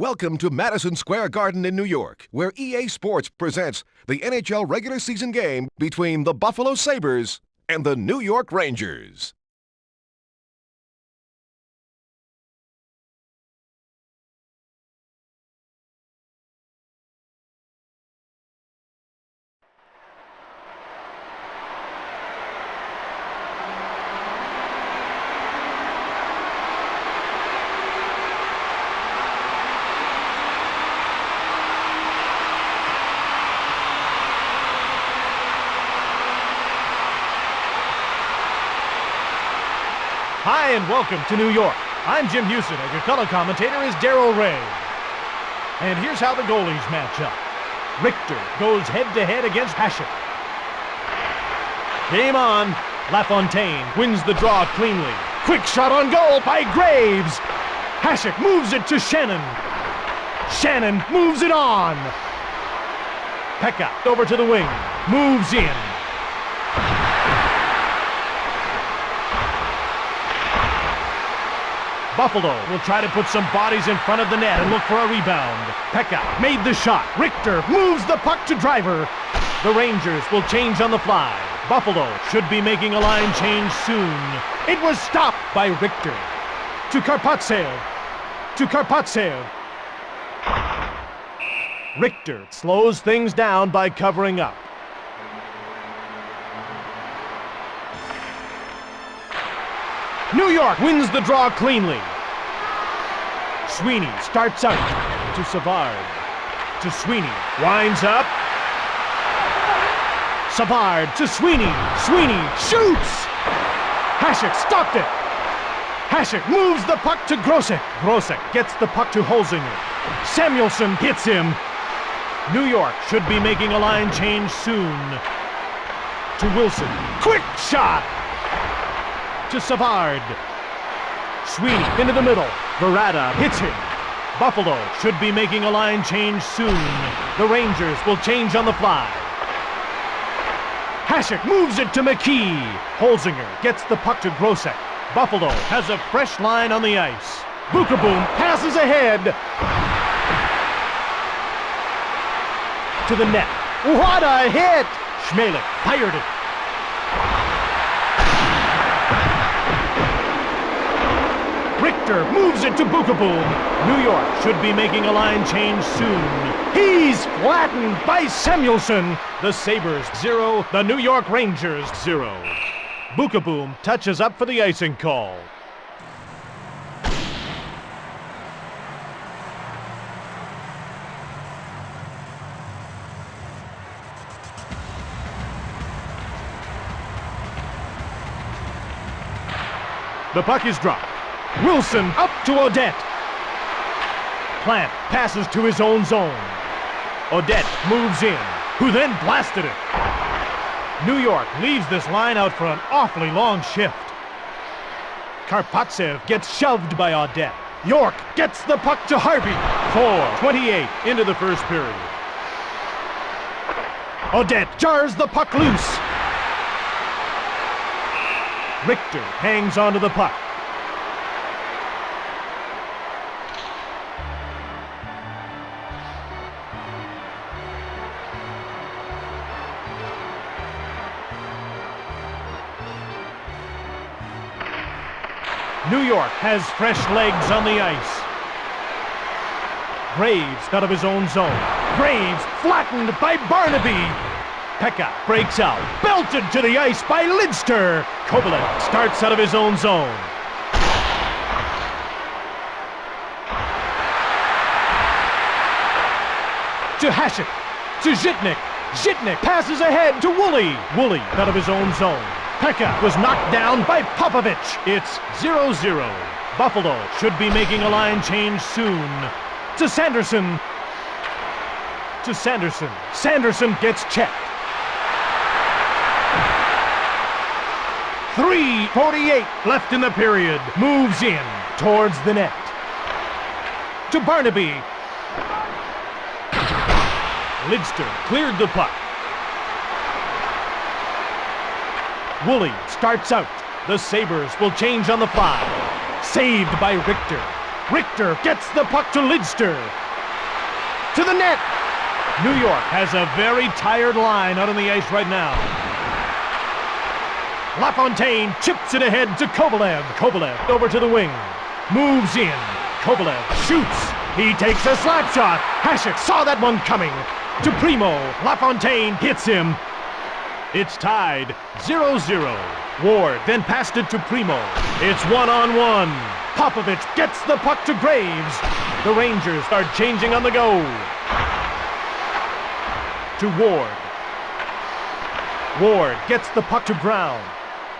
Welcome to Madison Square Garden in New York, where EA Sports presents the NHL regular season game between the Buffalo Sabres and the New York Rangers. Hi and welcome to New York. I'm Jim Houston and your color commentator is Darryl Ray. And here's how the goalies match up. Richter goes head-to-head against Hasek. Game on. LaFontaine wins the draw cleanly. Quick shot on goal by Graves. Hasek moves it to Shannon. Shannon moves it on. Pekka over to the wing. Moves in. Buffalo will try to put some bodies in front of the net and look for a rebound. Pekka made the shot. Richter moves the puck to Driver. The Rangers will change on the fly. Buffalo should be making a line change soon. It was stopped by Richter. To Karpatsev. To Karpatsev. Richter slows things down by covering up. New York wins the draw cleanly. Sweeney starts out to Savard. To Sweeney. Winds up. Savard to Sweeney. Sweeney shoots! Hasek stopped it. Hasek moves the puck to Grosek. Grosek gets the puck to Holzinger. Samuelsson hits him. New York should be making a line change soon. To Wilson. Quick shot! To Savard. Sweeney into the middle. Verada hits him. Buffalo should be making a line change soon. The Rangers will change on the fly. Hasek moves it to McKee. Holzinger gets the puck to Grosek. Buffalo has a fresh line on the ice. Bukaboom passes ahead. To the net. What a hit! Schmelik fired it. Richter moves it to Bukaboom. New York should be making a line change soon. He's flattened by Samuelsson. The Sabres 0, the New York Rangers 0. Bukaboom touches up for the icing call. The puck is dropped. Wilson up to Odette. Plant passes to his own zone. Odette moves in, who then blasted it. New York leaves this line out for an awfully long shift. Karpatsev gets shoved by Odette. York gets the puck to Harvey. 4:28 into the first period. Odette jars the puck loose. Richter hangs onto the puck. New York has fresh legs on the ice. Graves out of his own zone. Graves flattened by Barnaby. Pekka breaks out, belted to the ice by Lidster. Kovalev starts out of his own zone. To Hasek, to Zhitnik. Zhitnik passes ahead to Woolley. Woolley out of his own zone. Pekka was knocked down by Popovich. It's 0-0. Buffalo should be making a line change soon. To Sanderson. To Sanderson. Sanderson gets checked. 3:48 left in the period. Moves in towards the net. To Barnaby. Lidster cleared the puck. Woolley starts out. The Sabres will change on the fly. Saved by Richter. Richter gets the puck to Lidster. To the net. New York has a very tired line out on the ice right now. LaFontaine chips it ahead to Kovalev. Kovalev over to the wing. Moves in. Kovalev shoots. He takes a slap shot. Hasek saw that one coming. To Primo. LaFontaine hits him. It's tied 0-0. Ward then passed it to Primo. It's 1-on-1. Popovich gets the puck to Graves. The Rangers are changing on the go. To Ward. Ward gets the puck to Brown.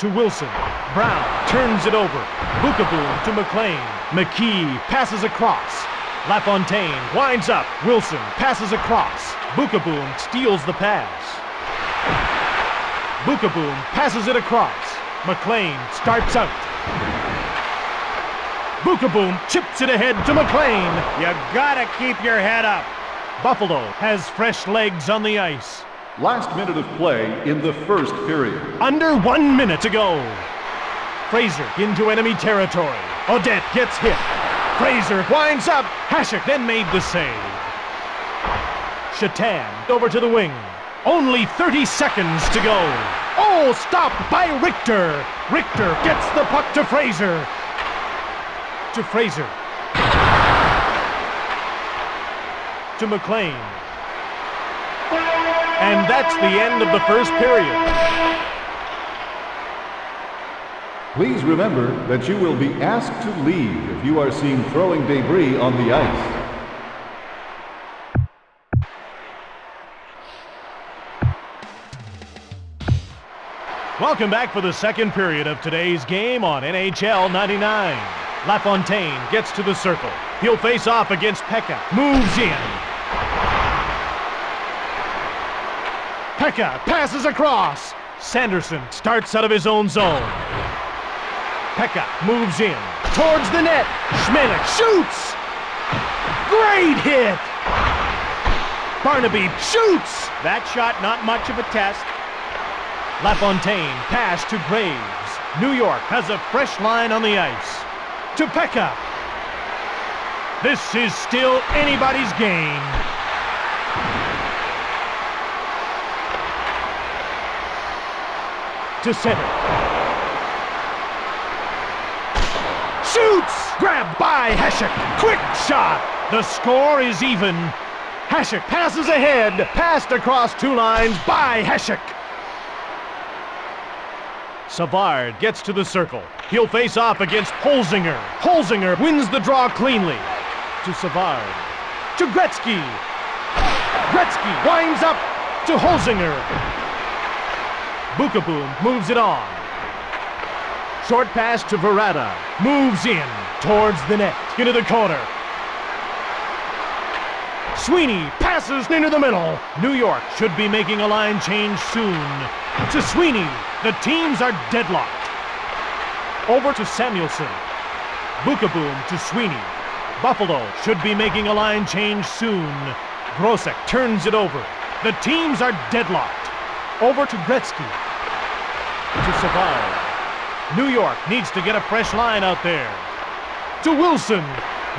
To Wilson. Brown turns it over. Bukaboom to McLean. McKee passes across. LaFontaine winds up. Wilson passes across. Bukaboom steals the pass. Bukaboom passes it across. McLean starts out. Bukaboom chips it ahead to McLean. You gotta keep your head up. Buffalo has fresh legs on the ice. Last minute of play in the first period. Under 1 minute to go. Fraser into enemy territory. Odette gets hit. Fraser winds up. Hasek then made the save. Shatan over to the wing. Only 30 seconds to go. Oh, stopped by Richter. Richter gets the puck to Fraser. To Fraser. To McLean. And that's the end of the first period. Please remember that you will be asked to leave if you are seen throwing debris on the ice. Welcome back for the second period of today's game on NHL 99. LaFontaine gets to the circle. He'll face off against Pekka. Moves in. Pekka passes across. Sanderson starts out of his own zone. Pekka moves in. Towards the net. Schmelik shoots! Great hit! Barnaby shoots! That shot not much of a test. LaFontaine pass to Graves. New York has a fresh line on the ice. To Pekka. This is still anybody's game. To center. Shoots! Grabbed by Hasek. Quick shot. The score is even. Hasek passes ahead. Passed across two lines by Hasek. Savard gets to the circle. He'll face off against Holzinger. Holzinger wins the draw cleanly. To Savard. To Gretzky. Gretzky winds up to Holzinger. Bukaboom moves it on. Short pass to Verada. Moves in towards the net. Into the corner. Sweeney passes into the middle. New York should be making a line change soon. To Sweeney. The teams are deadlocked. Over to Samuelson. Bukaboom to Sweeney. Buffalo should be making a line change soon. Grosek turns it over. The teams are deadlocked. Over to Gretzky. To Savard. New York needs to get a fresh line out there. To Wilson.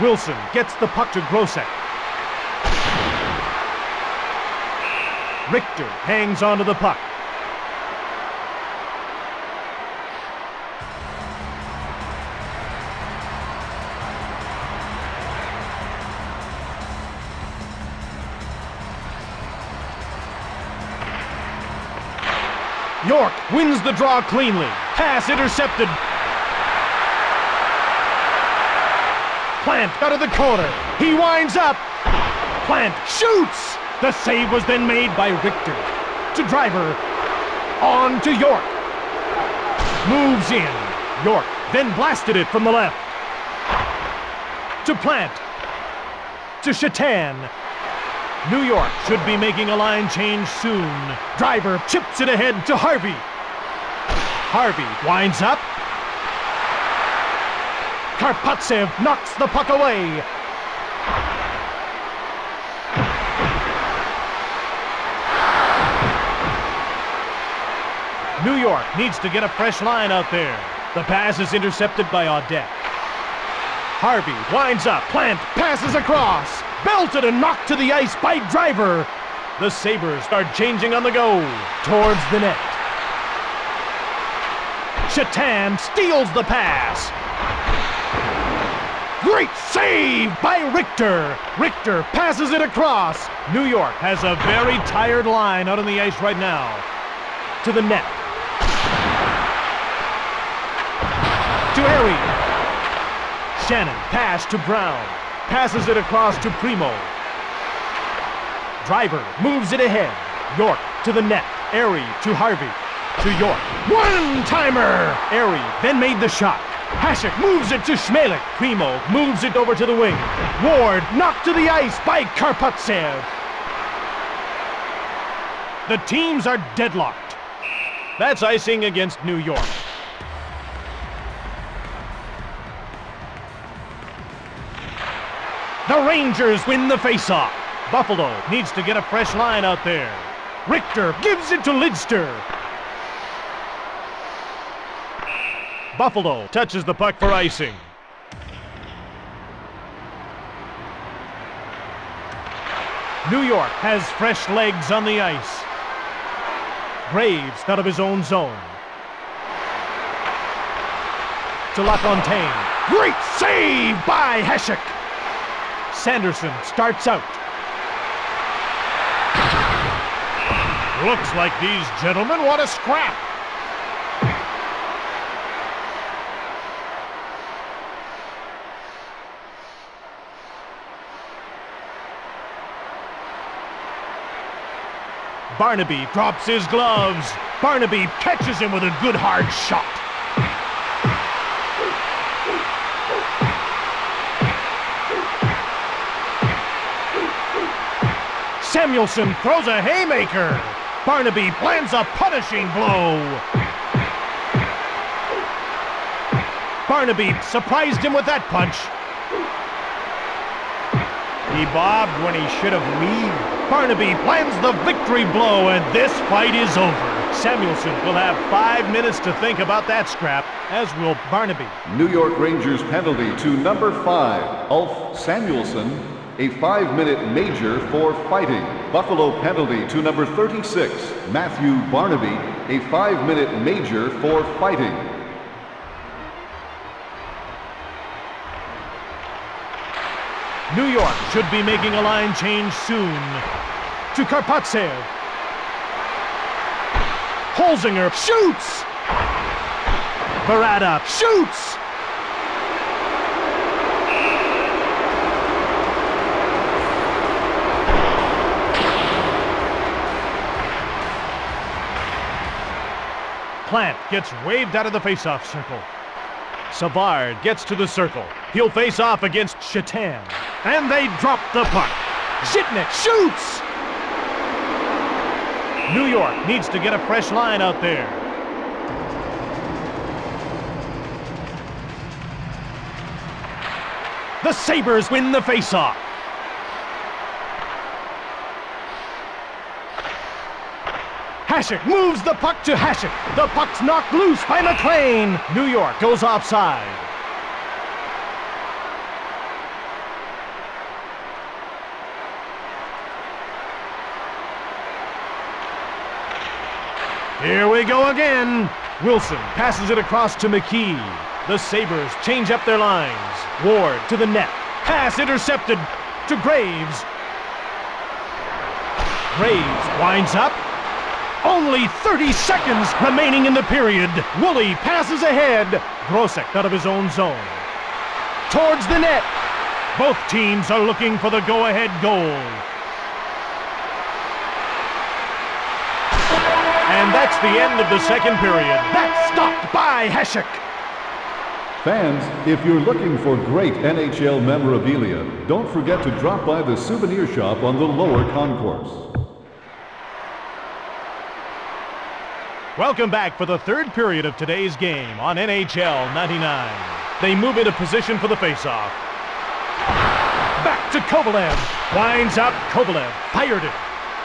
Wilson gets the puck to Grosek. Richter hangs onto the puck. York wins the draw cleanly. Pass intercepted. Plant out of the corner. He winds up. Plant shoots. The save was then made by Richter. To Driver. On to York. Moves in. York then blasted it from the left. To Plant. To Shatan. New York should be making a line change soon. Driver chips it ahead to Harvey. Harvey winds up. Karpatsev knocks the puck away. New York needs to get a fresh line out there. The pass is intercepted by Audette. Harvey winds up. Plant passes across. Belted and knocked to the ice by Driver. The Sabres start changing on the go towards the net. Shatan steals the pass. Great save by Richter. Richter passes it across. New York has a very tired line out on the ice right now. To the net. To Harry. Shannon pass to Brown. Passes it across to Primo. Driver moves it ahead. York to the net. Airy to Harvey. To York. One-timer! Airy then made the shot. Hasek moves it to Schmelik. Primo moves it over to the wing. Ward knocked to the ice by Karpatsev. The teams are deadlocked. That's icing against New York. The Rangers win the faceoff. Buffalo needs to get a fresh line out there. Richter gives it to Lidster. Buffalo touches the puck for icing. New York has fresh legs on the ice. Graves out of his own zone. To LaFontaine. Great save by Hasek. Sanderson starts out. Looks like these gentlemen want a scrap. Barnaby drops his gloves. Barnaby catches him with a good hard shot. Samuelson throws a haymaker. Barnaby lands a punishing blow. Barnaby surprised him with that punch. He bobbed when he should have weaved. Barnaby lands the victory blow, and this fight is over. Samuelson will have 5 minutes to think about that scrap, as will Barnaby. New York Rangers penalty to number 5, Ulf Samuelson, a 5-minute major for fighting. Buffalo penalty to number 36, Matthew Barnaby, a 5-minute major for fighting. New York should be making a line change soon. To Karpatsev. Holzinger shoots! Barada shoots! Plant gets waved out of the face-off circle. Savard gets to the circle. He'll face off against Shatan. And they drop the puck. Zhitnik shoots! New York needs to get a fresh line out there. The Sabres win the face-off. Hasek moves the puck to Hasek. The puck's knocked loose by McLean. New York goes offside. Here we go again. Wilson passes it across to McKee. The Sabres change up their lines. Ward to the net. Pass intercepted to Graves. Graves winds up. Only 30 seconds remaining in the period. Woolley passes ahead. Grosek out of his own zone. Towards the net. Both teams are looking for the go-ahead goal. And that's the end of the second period. That's stopped by Hasek. Fans, if you're looking for great NHL memorabilia, don't forget to drop by the souvenir shop on the lower concourse. Welcome back for the third period of today's game on NHL 99. They move into position for the faceoff. Back to Kovalev. Winds up. Kovalev fired it.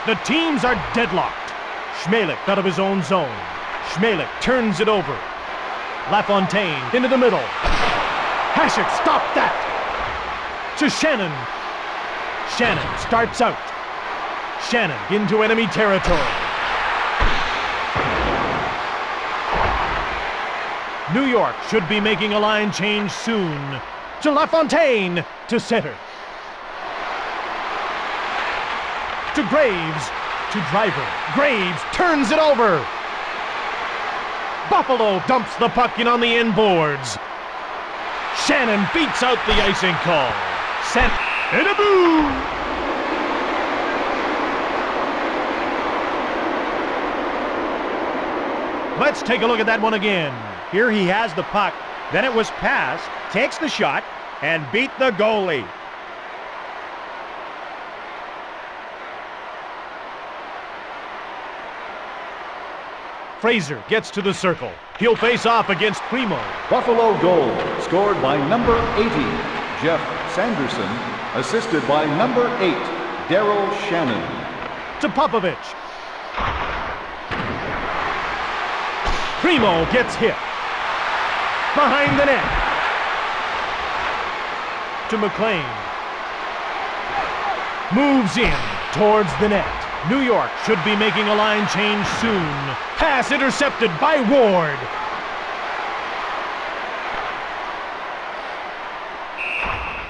The teams are deadlocked. Schmelik out of his own zone. Schmelik turns it over. LaFontaine into the middle. Hasek stopped that. To Shannon. Shannon starts out. Shannon into enemy territory. New York should be making a line change soon. To LaFontaine, to center. To Graves, to Driver. Graves turns it over. Buffalo dumps the puck in on the end boards. Shannon beats out the icing call. Sent in a boo! Let's take a look at that one again. Here he has the puck, then it was passed, takes the shot, and beat the goalie. Fraser gets to the circle. He'll face off against Primo. Buffalo goal, scored by number 80, Jeff Sanderson, assisted by number 8, Daryl Shannon. To Popovich. Primo gets hit. Behind the net. To McLean. Moves in towards the net. New York should be making a line change soon. Pass intercepted by Ward.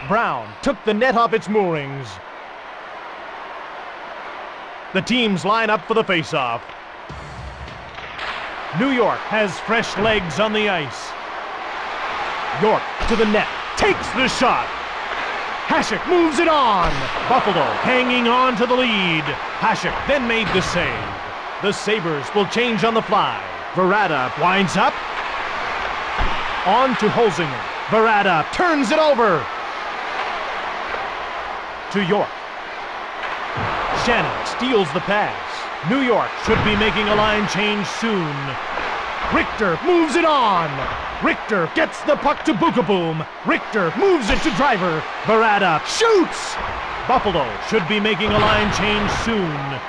Brown took the net off its moorings. The teams line up for the faceoff. New York has fresh legs on the ice. York to the net, takes the shot. Hasek moves it on. Buffalo hanging on to the lead. Hasek then made the save. The Sabres will change on the fly. Barada winds up. On to Holzinger. Barada turns it over. To York. Shannon steals the pass. New York should be making a line change soon. Richter moves it on. Richter gets the puck to Bukaboom. Richter moves it to Driver. Barada shoots. Buffalo should be making a line change soon.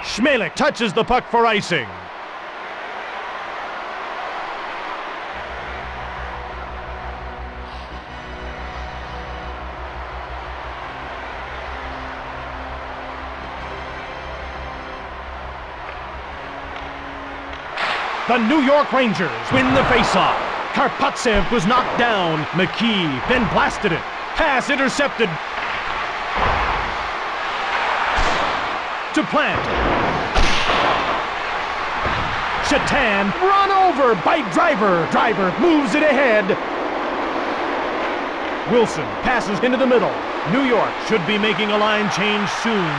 Schmelik touches the puck for icing. The New York Rangers win the faceoff. Karpatsev was knocked down. McKee then blasted it. Pass intercepted. To Plant. Shatan run over by Driver. Driver moves it ahead. Wilson passes into the middle. New York should be making a line change soon.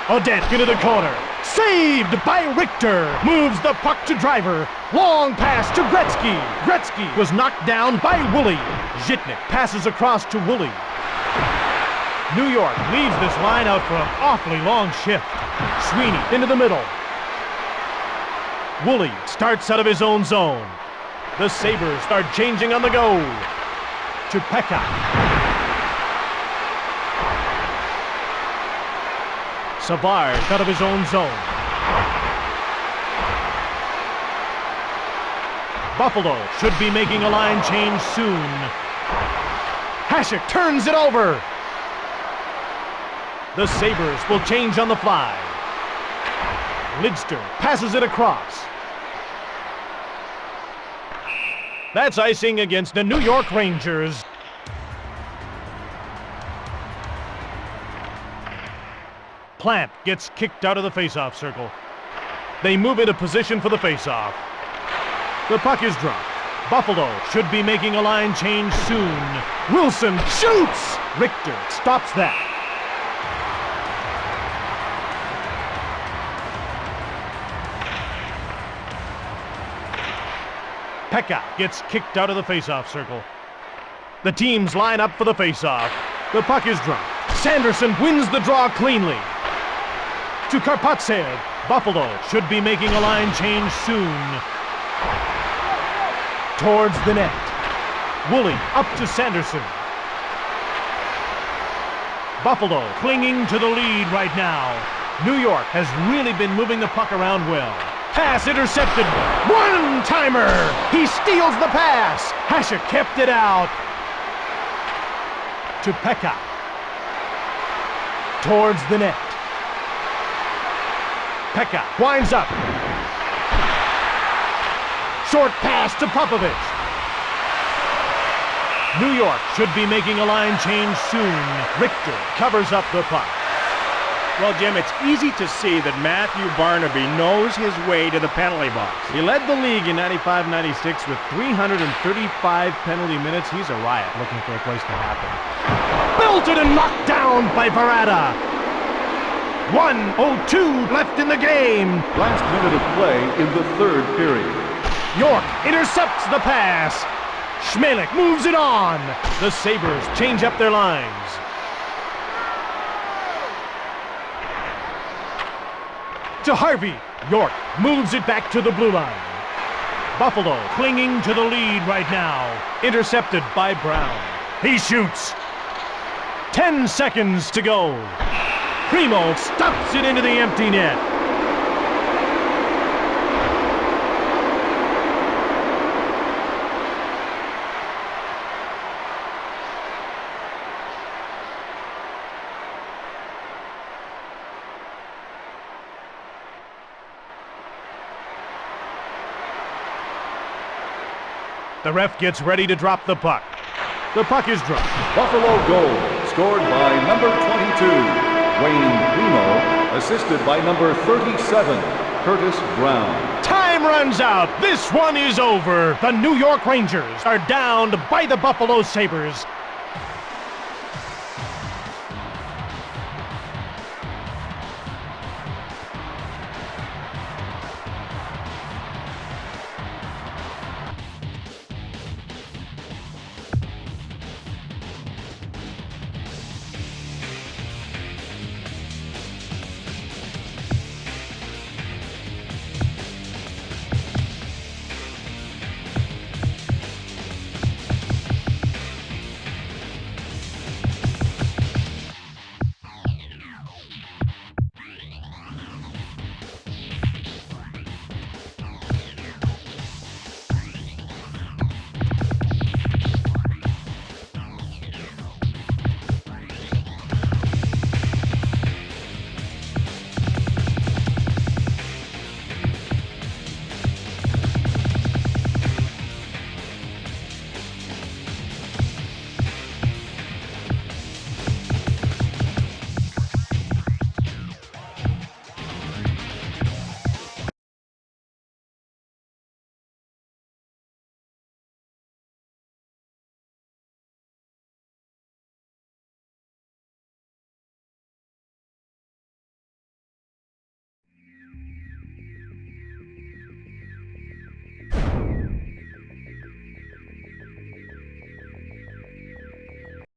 Odette into the corner. Saved by Richter. Moves the puck to Driver. Long pass to Gretzky. Gretzky was knocked down by Woolley. Zhitnik passes across to Woolley. New York leaves this line out for an awfully long shift. Sweeney into the middle. Woolley starts out of his own zone. The Sabres start changing on the go. To Pekka. Savard out of his own zone. Buffalo should be making a line change soon. Hasek turns it over. The Sabres will change on the fly. Lidster passes it across. That's icing against the New York Rangers. Plant gets kicked out of the faceoff circle. They move into position for the faceoff. The puck is dropped. Buffalo should be making a line change soon. Wilson shoots! Richter stops that. Pekka gets kicked out of the faceoff circle. The teams line up for the faceoff. The puck is dropped. Sanderson wins the draw cleanly. To Karpatsev. Buffalo should be making a line change soon. Towards the net. Woolley up to Sanderson. Buffalo clinging to the lead right now. New York has really been moving the puck around well. Pass intercepted. One-timer. He steals the pass. Hasek kept it out. To Pekka. Towards the net. Pekka winds up. Short pass to Popovich. New York should be making a line change soon. Richter covers up the puck. Well, Jim, it's easy to see that Matthew Barnaby knows his way to the penalty box. He led the league in 95-96 with 335 penalty minutes. He's a riot looking for a place to happen. Belted and knocked down by Barada. 1:02 left in the game. Last minute of play in the third period. York intercepts the pass. Schmelik moves it on. The Sabres change up their lines. To Harvey. York moves it back to the blue line. Buffalo clinging to the lead right now. Intercepted by Brown. He shoots. 10 seconds to go. Primo stuffs it into the empty net. The ref gets ready to drop the puck. The puck is dropped. Buffalo goal, scored by number 22, Wayne Primo, assisted by number 37, Curtis Brown. Time runs out. This one is over. The New York Rangers are downed by the Buffalo Sabres